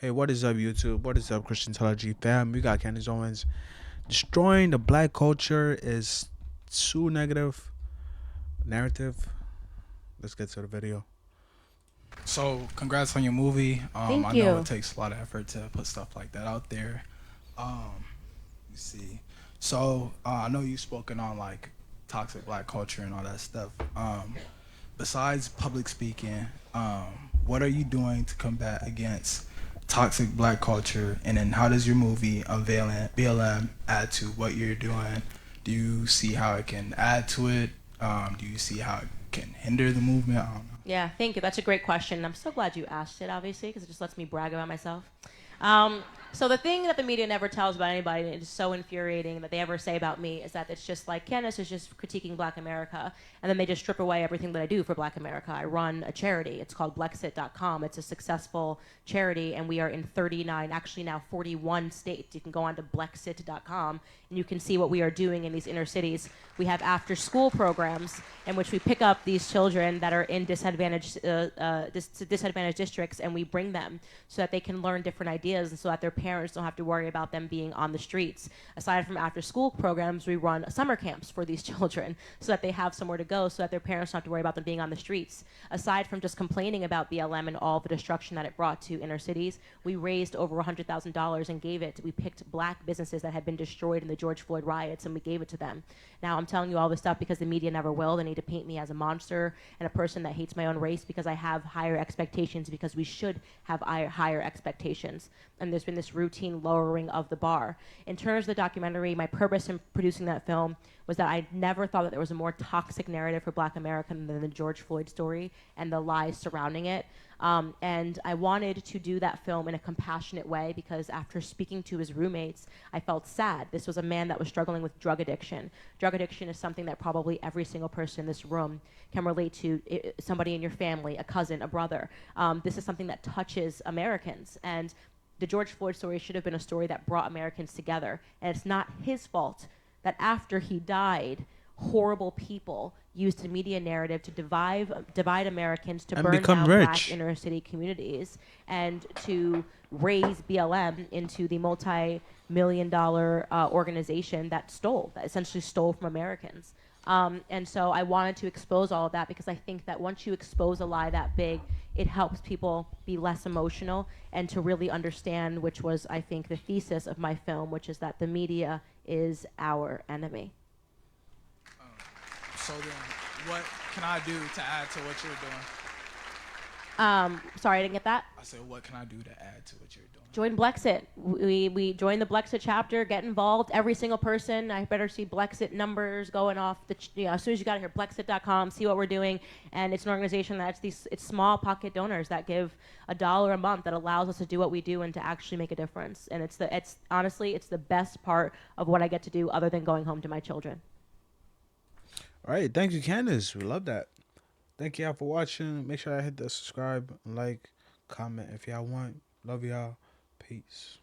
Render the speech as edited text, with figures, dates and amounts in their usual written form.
Hey, what is up, YouTube? What is up, Christianology fam? We got Candace Owens. Destroying the black culture is too negative narrative. Let's get to the video. So, congrats on your movie. Thank I know it you. takes a lot of effort to put stuff like that out there. Let me see. So, I know you've spoken on like toxic black culture and all that stuff. Besides public speaking, what are you doing to combat against toxic black culture? And then, how does your movie Unveiling BLM add to what you're doing? Do you see how it can add to it? Do you see how it can hinder the movement? I don't know. Yeah, thank you. That's a great question. I'm so glad you asked it, obviously, because it just lets me brag about myself. Um, so the thing that the media never tells about anybody, and it is so infuriating that they ever say about me, is that it's just like Candace is just critiquing Black America, and then they just strip away everything that I do for Black America. I run a charity. It's called Blexit.com. It's a successful charity, and we are in 39, actually now 41 states. You can go on to Blexit.com, and you can see what we are doing in these inner cities. We have after-school programs in which we pick up these children that are in disadvantaged districts, and we bring them so that they can learn different ideas, and so that their parents don't have to worry about them being on the streets. Aside from after-school programs, we run summer camps for these children so that they have somewhere to go, so that their parents don't have to worry about them being on the streets. Aside from just complaining about BLM and all the destruction that it brought to inner cities, we raised over $100,000 and gave it. We picked black businesses that had been destroyed in the George Floyd riots, and we gave it to them. Now I'm telling you all this stuff because the media never will. They need to paint me as a monster and a person that hates my own race, because I have higher expectations, because we should have higher expectations. And there's been this routine lowering of the bar. In terms of the documentary, my purpose in producing that film was that I never thought that there was a more toxic narrative for Black America than the George Floyd story and the lies surrounding it. And I wanted to do that film in a compassionate way, because after speaking to his roommates, I felt sad. This was a man that was struggling with drug addiction. Drug addiction is something that probably every single person in this room can relate to. Somebody in your family, a cousin, a brother. This is something that touches Americans. And the George Floyd story should have been a story that brought Americans together. And it's not his fault that after he died, horrible people used the media narrative to divide Americans, to And burn become down black rich. inner city communities, and to raise BLM into the multi-million-dollar organization that essentially stole from Americans. And so I wanted to expose all of that, because I think that once you expose a lie that big, it helps people be less emotional and to really understand, which was, I think, the thesis of my film, which is that the media is our enemy. So then, what can I do to add to what you're doing? Sorry, I didn't get that. I said, what can I do to add to what you're doing? Join Blexit. We join the Blexit chapter. Get involved. Every single person. I better see Blexit numbers going off. As soon as you got here, Blexit.com. See what we're doing. And it's an organization that's it's small pocket donors that give $1 a month that allows us to do what we do and to actually make a difference. And it's honestly it's the best part of what I get to do, other than going home to my children. All right, thank you, Candace. We love that. Thank y'all for watching. Make sure I hit the subscribe, like, comment if y'all want. Love y'all. Peace.